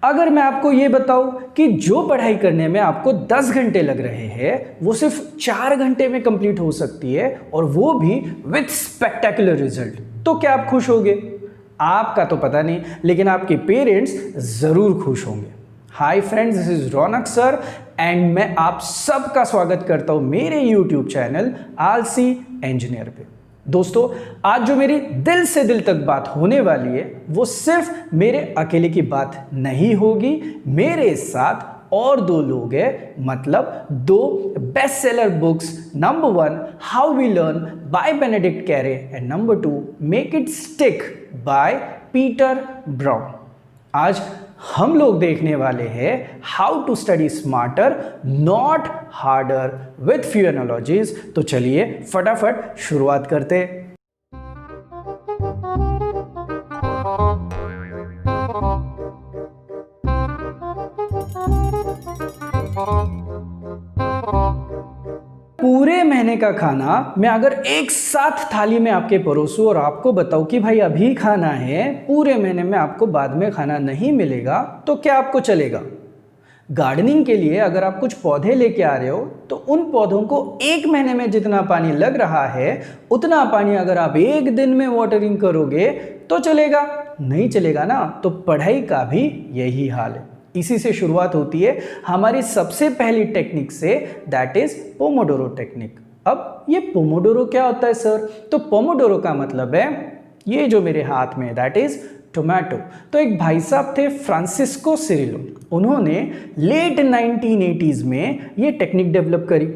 अगर मैं आपको ये बताऊं कि जो पढ़ाई करने में आपको 10 घंटे लग रहे हैं वो सिर्फ 4 घंटे में कंप्लीट हो सकती है और वो भी विथ स्पेक्टेकुलर रिजल्ट, तो क्या आप खुश होंगे? आपका तो पता नहीं, लेकिन आपके पेरेंट्स ज़रूर खुश होंगे। Hi friends, this is Raunak sir and मैं आप सबका स्वागत करता हूं मेरे यूट्यूब चैनल आलसी इंजीनियर पे। दोस्तों, आज जो मेरी दिल से दिल तक बात होने वाली है वो सिर्फ मेरे अकेले की बात नहीं होगी, मेरे साथ और दो लोग हैं, मतलब दो best seller books. Number 1 how we learn by Benedict Carey and number 2 make it stick by Peter Brown. आज हम लोग देखने वाले हैं how to study smarter not harder with few analogies. तो चलिए फटाफट शुरुआत करते हैं। पूरे महीने का खाना मैं अगर एक साथ थाली में आपके परोसूं और आपको बताऊं कि भाई अभी खाना है, पूरे महीने में आपको बाद में खाना नहीं मिलेगा, तो क्या आपको चलेगा? गार्डनिंग के लिए अगर आप कुछ पौधे लेके आ रहे हो तो उन पौधों को एक महीने में जितना पानी लग रहा है उतना पानी अगर आप एक दिन में वाटरिंग करोगे तो चलेगा? नहीं चलेगा ना। तो पढ़ाई का भी यही हाल है। इसी से शुरुआत होती है हमारी सबसे पहली टेक्निक से, दैट इज पोमोडोरो टेक्निक। अब ये पोमोडोरो क्या होता है सर? तो पोमोडोरो का मतलब है ये जो मेरे हाथ में, दैट इज टोमेटो। तो एक भाई साहब थे फ्रांसिस्को सिरिलो, उन्होंने लेट 1980s में ये टेक्निक डेवलप करी।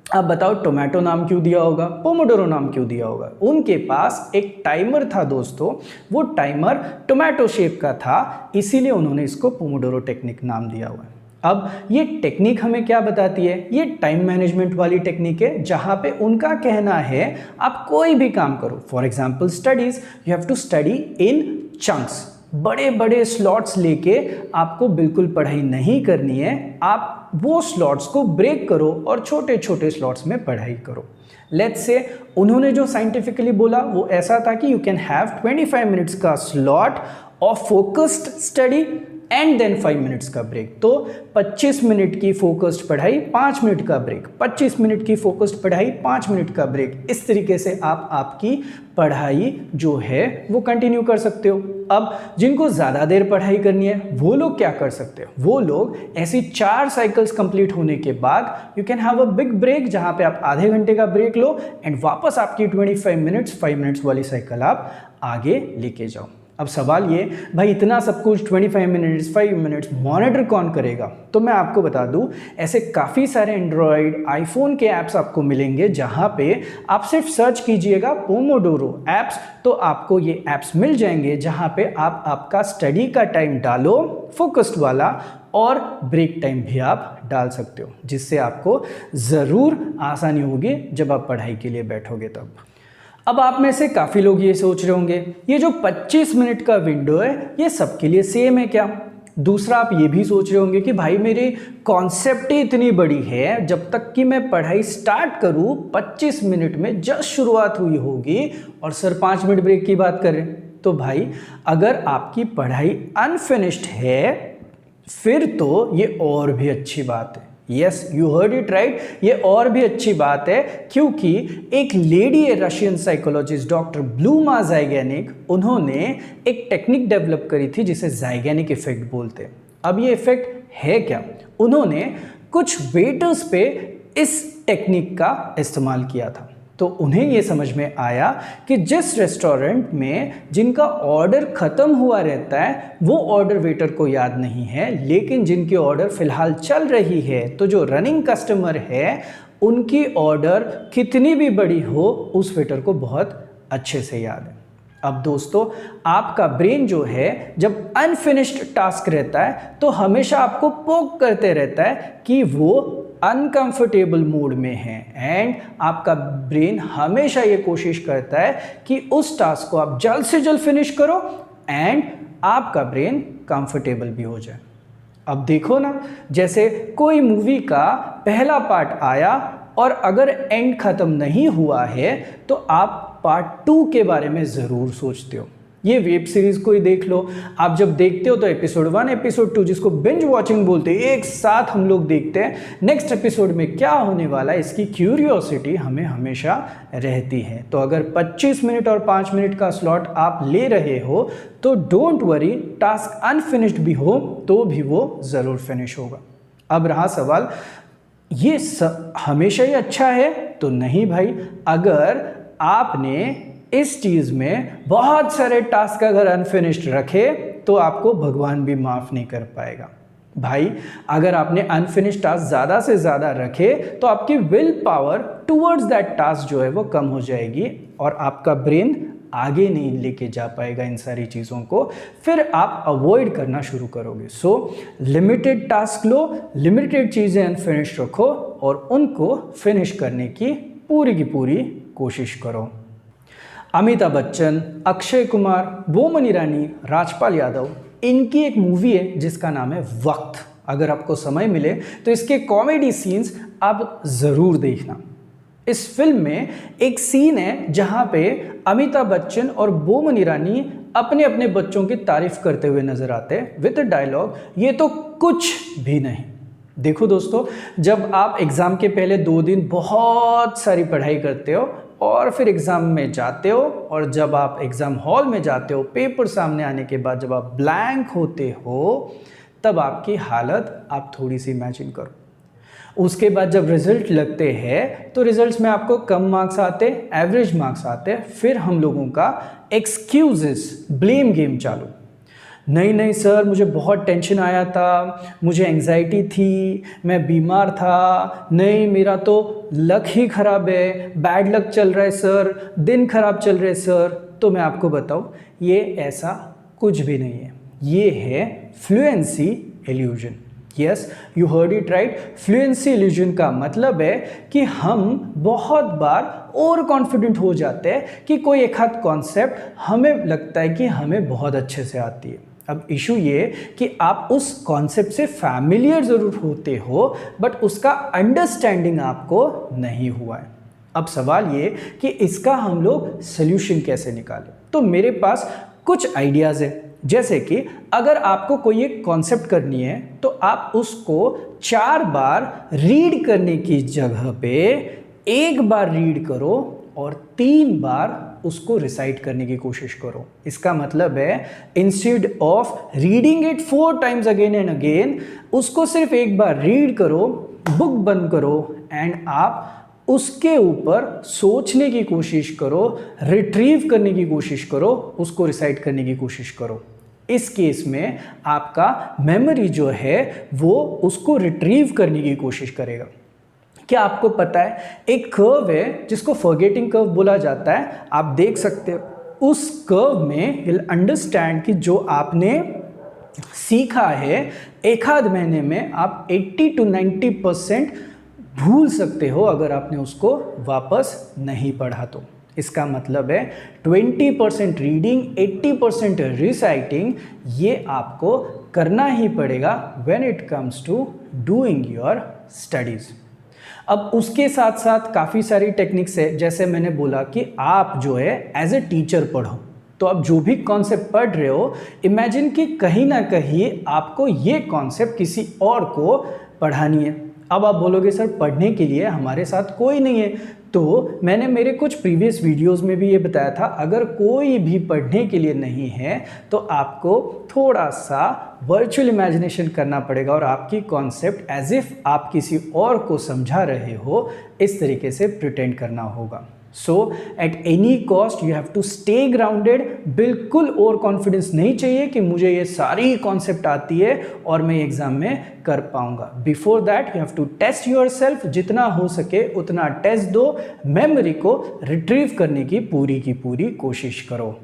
अब बताओ टोमेटो नाम क्यों दिया होगा, पोमोडोरो नाम क्यों दिया होगा? उनके पास एक टाइमर था दोस्तों, वो टाइमर टोमेटो शेप का था, इसीलिए उन्होंने इसको पोमोडोरो टेक्निक नाम दिया हुआ है। अब ये टेक्निक हमें क्या बताती है? ये टाइम मैनेजमेंट वाली टेक्निक है, जहां पे उनका कहना है आप कोई भी काम करो, for example studies, you have to study in chunks. बड़े बड़े स्लॉट्स लेके आपको बिल्कुल पढ़ाई नहीं करनी है, आप वो स्लॉट्स को ब्रेक करो और छोटे छोटे स्लॉट्स में पढ़ाई करो। लेट्स से उन्होंने जो साइंटिफिकली बोला वो ऐसा था कि यू कैन हैव 25 मिनट्स का slot of focused study and then 5 minutes का ब्रेक। तो 25 मिनट की फोकस्ड पढ़ाई, 5 मिनट का ब्रेक, 25 मिनट की फोकस्ड पढ़ाई, 5 मिनट का ब्रेक। इस तरीके से आप आपकी पढ़ाई जो है वो कंटिन्यू कर सकते हो। अब जिनको ज़्यादा देर पढ़ाई करनी है वो लोग क्या कर सकते हो? वो लोग ऐसी 4 साइकिल्स कंप्लीट होने के बाद you can have a big break, जहाँ पे आप आधे घंटे का ब्रेक लो एंड वापस आपकी 25 मिनट्स 5 मिनट्स वाली साइकिल आप आगे लेके जाओ। अब सवाल ये, भाई इतना सब कुछ 25 मिनट्स 5 मिनट्स मॉनिटर कौन करेगा? तो मैं आपको बता दूं, ऐसे काफ़ी सारे एंड्रॉयड आईफोन के ऐप्स आपको मिलेंगे जहां पे आप सिर्फ सर्च कीजिएगा पोमोडोरो ऐप्स, तो आपको ये ऐप्स मिल जाएंगे जहां पे आप आपका स्टडी का टाइम डालो फोकस्ड वाला और ब्रेक टाइम भी आप डाल सकते हो, जिससे आपको ज़रूर आसानी होगी जब आप पढ़ाई के लिए बैठोगे तब। अब आप में से काफ़ी लोग ये सोच रहे होंगे ये जो 25 मिनट का विंडो है ये सबके लिए सेम है क्या? दूसरा आप ये भी सोच रहे होंगे कि भाई मेरी कॉन्सेप्ट ही इतनी बड़ी है, जब तक कि मैं पढ़ाई स्टार्ट करूँ 25 मिनट में जस्ट शुरुआत हुई होगी और सर 5 मिनट ब्रेक की बात करें। तो भाई अगर आपकी पढ़ाई अनफिनिश्ड है फिर तो ये और भी अच्छी बात है। Yes, you heard it right, ये और भी अच्छी बात है क्योंकि एक लेडी है रशियन साइकोलॉजिस्ट डॉक्टर ब्लूमा ज़ाइगैनिक, उन्होंने एक टेक्निक डेवलप करी थी जिसे ज़ाइगैनिक इफेक्ट बोलते हैं। अब ये इफेक्ट है क्या? उन्होंने कुछ वेटर्स पे इस टेक्निक का इस्तेमाल किया था, तो उन्हें ये समझ में आया कि जिस रेस्टोरेंट में जिनका ऑर्डर ख़त्म हुआ रहता है वो ऑर्डर वेटर को याद नहीं है, लेकिन जिनकी ऑर्डर फ़िलहाल चल रही है, तो जो रनिंग कस्टमर है उनकी ऑर्डर कितनी भी बड़ी हो उस वेटर को बहुत अच्छे से याद है। अब दोस्तों, आपका ब्रेन जो है जब अनफिनिश्ड टास्क रहता है तो हमेशा आपको पोक करते रहता है कि वो अनकंफर्टेबल मूड में है, एंड आपका ब्रेन हमेशा ये कोशिश करता है कि उस टास्क को आप जल्द से जल्द फिनिश करो एंड आपका ब्रेन कंफर्टेबल भी हो जाए। अब देखो ना, जैसे कोई मूवी का पहला पार्ट आया और अगर एंड ख़त्म नहीं हुआ है तो आप पार्ट 2 के बारे में ज़रूर सोचते हो। ये वेब सीरीज़ को ही देख लो। आप जब देखते हो तो एपिसोड 1 एपिसोड 2 जिसको बिंज वॉचिंग बोलते हैं, एक साथ हम लोग देखते हैं नेक्स्ट एपिसोड में क्या होने वाला है, इसकी क्यूरियोसिटी हमें हमेशा रहती है। तो अगर 25 मिनट और 5 मिनट का स्लॉट आप ले रहे हो तो डोंट वरी, टास्क अनफिनिश्ड भी हो तो भी वो ज़रूर फिनिश होगा। अब रहा सवाल, ये हमेशा ही अच्छा है? तो नहीं भाई, अगर आपने इस चीज़ में बहुत सारे टास्क अगर अनफिनिश्ड रखे तो आपको भगवान भी माफ़ नहीं कर पाएगा। भाई अगर आपने अनफिनिश्ड टास्क ज़्यादा से ज़्यादा रखे तो आपकी will power towards that task जो है वो कम हो जाएगी और आपका ब्रेन आगे नहीं लेके जा पाएगा इन सारी चीज़ों को, फिर आप अवॉइड करना शुरू करोगे। सो लिमिटेड टास्क लो, लिमिटेड चीज़ें अनफिनिश्ड रखो और उनको फिनिश करने की पूरी कोशिश करो। अमिताभ बच्चन, अक्षय कुमार, बोमन ईरानी, राजपाल यादव, इनकी एक मूवी है जिसका नाम है वक्त। अगर आपको समय मिले तो इसके कॉमेडी सीन्स आप ज़रूर देखना। इस फिल्म में एक सीन है जहाँ पे अमिताभ बच्चन और बोमन ईरानी अपने अपने बच्चों की तारीफ करते हुए नजर आते हैं विद डायलॉग, ये तो कुछ भी नहीं। देखो दोस्तों, जब आप एग्ज़ाम के पहले 2 दिन बहुत सारी पढ़ाई करते हो और फिर एग्ज़ाम में जाते हो, और जब आप एग्ज़ाम हॉल में जाते हो, पेपर सामने आने के बाद जब आप ब्लैंक होते हो, तब आपकी हालत आप थोड़ी सी इमेजिन करो। उसके बाद जब रिजल्ट लगते हैं तो रिजल्ट्स में आपको कम मार्क्स आते, एवरेज मार्क्स आते, फिर हम लोगों का एक्सक्यूजेस, ब्लेम गेम चालू। नहीं सर, मुझे बहुत टेंशन आया था, मुझे एंजाइटी थी, मैं बीमार था, नहीं मेरा तो लक ही ख़राब है, बैड लक चल रहा है सर, दिन खराब चल रहे सर। तो मैं आपको बताऊँ, ये ऐसा कुछ भी नहीं है, ये है fluency illusion. Yes, you heard it right. Fluency illusion का मतलब है कि हम बहुत बार ओवर कॉन्फिडेंट हो जाते हैं कि कोई एक आध कॉन्सेप्ट हमें लगता है कि हमें बहुत अच्छे से आती है। अब इशू ये कि आप उस कॉन्सेप्ट से फैमिलियर ज़रूर होते हो बट उसका अंडरस्टैंडिंग आपको नहीं हुआ है। अब सवाल ये कि इसका हम लोग सोल्यूशन कैसे निकालें। तो मेरे पास कुछ आइडियाज़ हैं, जैसे कि अगर आपको कोई एक कॉन्सेप्ट करनी है तो आप उसको 4 बार रीड करने की जगह पे 1 बार रीड करो और 3 बार उसको रिसाइट करने की कोशिश करो। इसका मतलब है instead of reading it 4 times again and again, उसको सिर्फ 1 बार रीड करो, बुक बंद करो एंड आप उसके ऊपर सोचने की कोशिश करो, रिट्रीव करने की कोशिश करो, उसको रिसाइट करने की कोशिश करो। इस केस में आपका मेमोरी जो है वो उसको रिट्रीव करने की कोशिश करेगा। क्या आपको पता है, एक कर्व है जिसको फॉरगेटिंग कर्व बोला जाता है, आप देख सकते हो। उस कर्व में विल अंडरस्टैंड कि जो आपने सीखा है 1 आध महीने में आप 80 to 90% भूल सकते हो अगर आपने उसको वापस नहीं पढ़ा तो। इसका मतलब है 20% रीडिंग, 80% रिसाइटिंग, ये आपको करना ही पड़ेगा when it comes to doing your studies. अब उसके साथ साथ काफ़ी सारी टेक्निक्स है, जैसे मैंने बोला कि आप जो है एज ए टीचर पढ़ो। तो आप जो भी कॉन्सेप्ट पढ़ रहे हो, इमेजिन कि कहीं ना कहीं आपको ये कॉन्सेप्ट किसी और को पढ़ानी है। अब आप बोलोगे सर पढ़ने के लिए हमारे साथ कोई नहीं है, तो मैंने मेरे कुछ प्रीवियस वीडियोस में भी ये बताया था, अगर कोई भी पढ़ने के लिए नहीं है तो आपको थोड़ा सा वर्चुअल इमेजिनेशन करना पड़ेगा और आपकी कॉन्सेप्ट एज इफ आप किसी और को समझा रहे हो इस तरीके से प्रिटेंड करना होगा। So at any cost you have to stay grounded. बिल्कुल ओवर कॉन्फिडेंस नहीं चाहिए कि मुझे ये सारी कॉन्सेप्ट आती है और मैं एग्जाम में कर पाऊंगा। Before that you have to test yourself, जितना हो सके उतना टेस्ट दो, मेमोरी को रिट्रीव करने की पूरी कोशिश करो।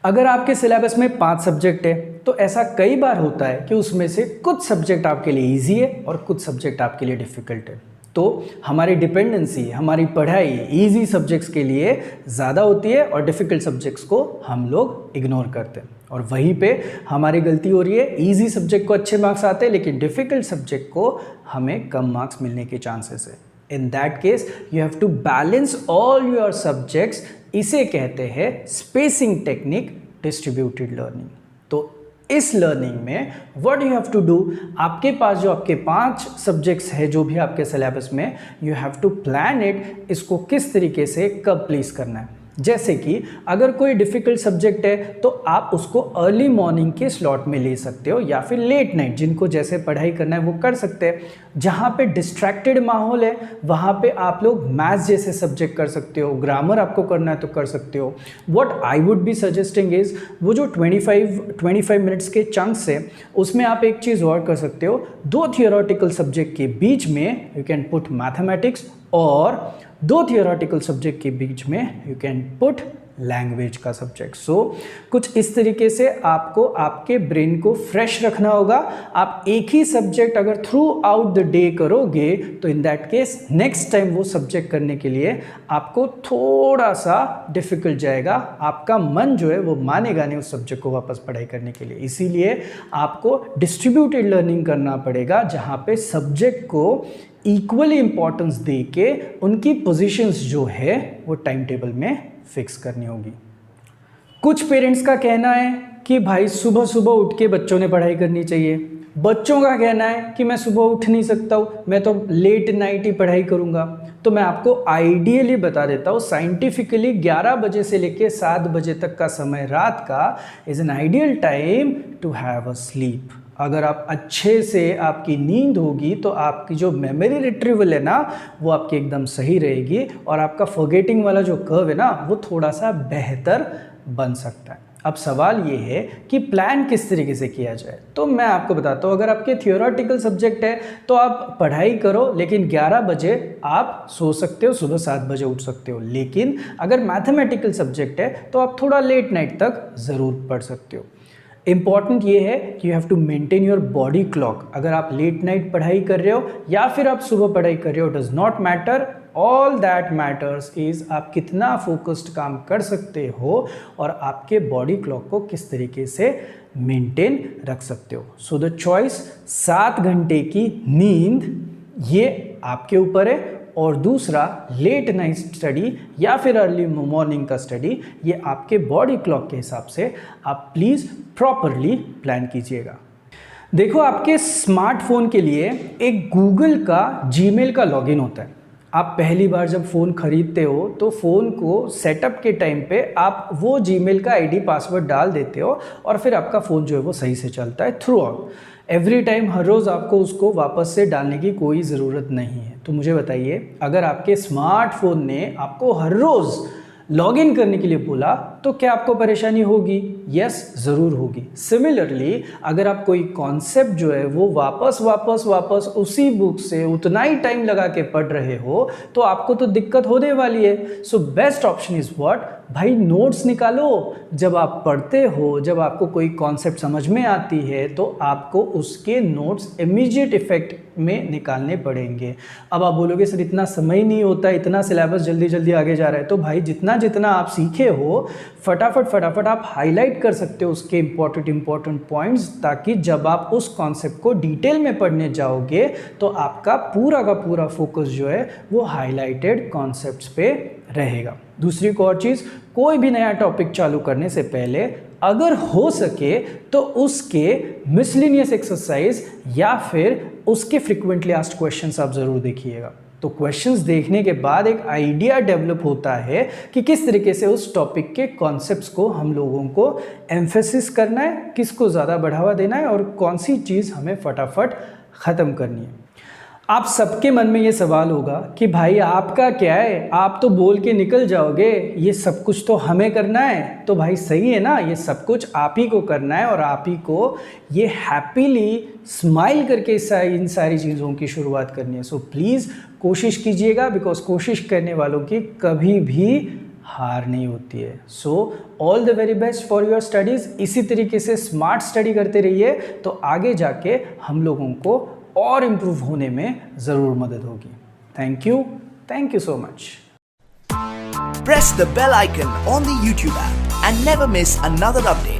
अगर आपके सिलेबस में 5 सब्जेक्ट है तो ऐसा कई बार होता है कि उसमें से कुछ सब्जेक्ट आपके लिए ईजी है और कुछ सब्जेक्ट आपके लिए डिफ़िकल्ट है। तो हमारी डिपेंडेंसी, हमारी पढ़ाई इजी सब्जेक्ट्स के लिए ज़्यादा होती है और डिफ़िकल्ट सब्जेक्ट्स को हम लोग इग्नोर करते हैं, और वहीं पे हमारी गलती हो रही है। इजी सब्जेक्ट को अच्छे मार्क्स आते हैं लेकिन डिफ़िकल्ट सब्जेक्ट को हमें कम मार्क्स मिलने के चांसेस है। In that case you have to balance all your subjects. इसे कहते हैं स्पेसिंग टेक्निक, डिस्ट्रीब्यूटेड लर्निंग। तो इस लर्निंग में what you have to do, आपके पास जो आपके 5 सब्जेक्ट्स है जो भी आपके सिलेबस में, you have to plan it, इसको किस तरीके से कब प्लेस करना है। जैसे कि अगर कोई डिफ़िकल्ट सब्जेक्ट है तो आप उसको अर्ली मॉर्निंग के स्लॉट में ले सकते हो या फिर लेट नाइट, जिनको जैसे पढ़ाई करना है वो कर सकते हैं। जहाँ पे डिस्ट्रैक्टेड माहौल है वहाँ पे आप लोग मैथ्स जैसे सब्जेक्ट कर सकते हो, ग्रामर आपको करना है तो कर सकते हो। What I would be suggesting is वो जो 25 मिनट्स के चंक्स है उसमें आप एक चीज़ और कर सकते हो, 2 थियोरेटिकल सब्जेक्ट के बीच में यू कैन पुट मैथमेटिक्स और 2 थियोरेटिकल सब्जेक्ट के बीच में यू कैन पुट लैंग्वेज का सब्जेक्ट। सो कुछ इस तरीके से आपको आपके ब्रेन को फ्रेश रखना होगा। आप एक ही सब्जेक्ट अगर थ्रू आउट द डे करोगे तो इन दैट केस नेक्स्ट टाइम वो सब्जेक्ट करने के लिए आपको थोड़ा सा डिफिकल्ट जाएगा, आपका मन जो है वो मानेगा नहीं उस सब्जेक्ट को वापस पढ़ाई करने के लिए। इसीलिए आपको डिस्ट्रीब्यूटेड लर्निंग करना पड़ेगा, जहाँ पे सब्जेक्ट को इक्वली इंपॉर्टेंस दे के उनकी पोजीशंस जो है वो टाइम टेबल में फिक्स करनी होगी। कुछ पेरेंट्स का कहना है कि भाई सुबह सुबह उठ के बच्चों ने पढ़ाई करनी चाहिए, बच्चों का कहना है कि मैं सुबह उठ नहीं सकता हूँ, मैं तो लेट नाइट ही पढ़ाई करूँगा। तो मैं आपको आइडियली बता देता हूँ, साइंटिफिकली 11 बजे से लेके 7 बजे तक का समय रात का is an ideal time to have a sleep. अगर आप अच्छे से आपकी नींद होगी तो आपकी जो मेमोरी रिट्रीवल है ना वो आपकी एकदम सही रहेगी और आपका फॉरगेटिंग वाला जो कर्व है ना वो थोड़ा सा बेहतर बन सकता है। अब सवाल ये है कि प्लान किस तरीके से किया जाए। तो मैं आपको बताता हूँ, अगर आपके थियोरेटिकल सब्जेक्ट है तो आप पढ़ाई करो, लेकिन 11 बजे आप सो सकते हो, सुबह 7 बजे उठ सकते हो। लेकिन अगर मैथमेटिकल सब्जेक्ट है तो आप थोड़ा लेट नाइट तक ज़रूर पढ़ सकते हो। इम्पॉर्टेंट ये है कि you have to maintain your body clock. अगर आप लेट नाइट पढ़ाई कर रहे हो या फिर आप सुबह पढ़ाई कर रहे हो, does not matter. All that matters is आप कितना फोकस्ड काम कर सकते हो और आपके बॉडी क्लॉक को किस तरीके से मेंटेन रख सकते हो। सो द चॉइस 7 घंटे की नींद ये आपके ऊपर है, और दूसरा लेट नाइट स्टडी या फिर अर्ली मॉर्निंग का स्टडी ये आपके बॉडी क्लॉक के हिसाब से आप प्लीज़ प्रॉपरली प्लान कीजिएगा। देखो, आपके स्मार्टफोन के लिए एक गूगल का जीमेल का लॉगिन होता है। आप पहली बार जब फ़ोन ख़रीदते हो तो फ़ोन को सेटअप के टाइम पे आप वो जीमेल का आईडी पासवर्ड डाल देते हो और फिर आपका फ़ोन जो है वो सही से चलता है थ्रू आउट। एवरी टाइम हर रोज़ आपको उसको वापस से डालने की कोई ज़रूरत नहीं है। तो मुझे बताइए, अगर आपके स्मार्टफोन ने आपको हर रोज़ लॉगिन करने के लिए बोला तो क्या आपको परेशानी होगी? यस, ज़रूर होगी। सिमिलरली अगर आप कोई कॉन्सेप्ट जो है वो वापस उसी बुक से उतना ही टाइम लगा के पढ़ रहे हो तो आपको तो दिक्कत होने वाली है। So best option is what? भाई नोट्स निकालो। जब आप पढ़ते हो, जब आपको कोई कॉन्सेप्ट समझ में आती है तो आपको उसके नोट्स इमीडिएट इफेक्ट में निकालने पड़ेंगे। अब आप बोलोगे सर इतना समय नहीं होता, इतना सिलेबस जल्दी जल्दी आगे जा रहा है। तो भाई जितना जितना आप सीखे हो फटाफट आप हाईलाइट कर सकते हो उसके इम्पॉर्टेंट पॉइंट्स, ताकि जब आप उस कॉन्सेप्ट को डिटेल में पढ़ने जाओगे तो आपका पूरा का पूरा फोकस जो है वो हाईलाइटेड कॉन्सेप्ट्स पे रहेगा। दूसरी एक और चीज़, कोई भी नया टॉपिक चालू करने से पहले अगर हो सके तो उसके मिसलिनियस एक्सरसाइज या फिर उसके फ्रिक्वेंटली आस्क्ड क्वेश्चंस आप ज़रूर देखिएगा। तो क्वेश्चंस देखने के बाद एक आइडिया डेवलप होता है कि किस तरीके से उस टॉपिक के कॉन्सेप्ट्स को हम लोगों को एम्फेसिस करना है, किसको ज़्यादा बढ़ावा देना है और कौन सी चीज़ हमें फटाफट ख़त्म करनी है। आप सबके मन में ये सवाल होगा कि भाई आपका क्या है, आप तो बोल के निकल जाओगे, ये सब कुछ तो हमें करना है। तो भाई सही है ना, ये सब कुछ आप ही को करना है और आप ही को ये हैप्पीली स्माइल करके इन सारी चीज़ों की शुरुआत करनी है। सो प्लीज़ कोशिश कीजिएगा, बिकॉज कोशिश करने वालों की कभी भी हार नहीं होती है। So all the very best for your studies. इसी तरीके से स्मार्ट स्टडी करते रहिए तो आगे जाके हम लोगों को और इम्प्रूव होने में ज़रूर मदद होगी। Thank you so much. Press the bell icon on the YouTube app and never miss another update.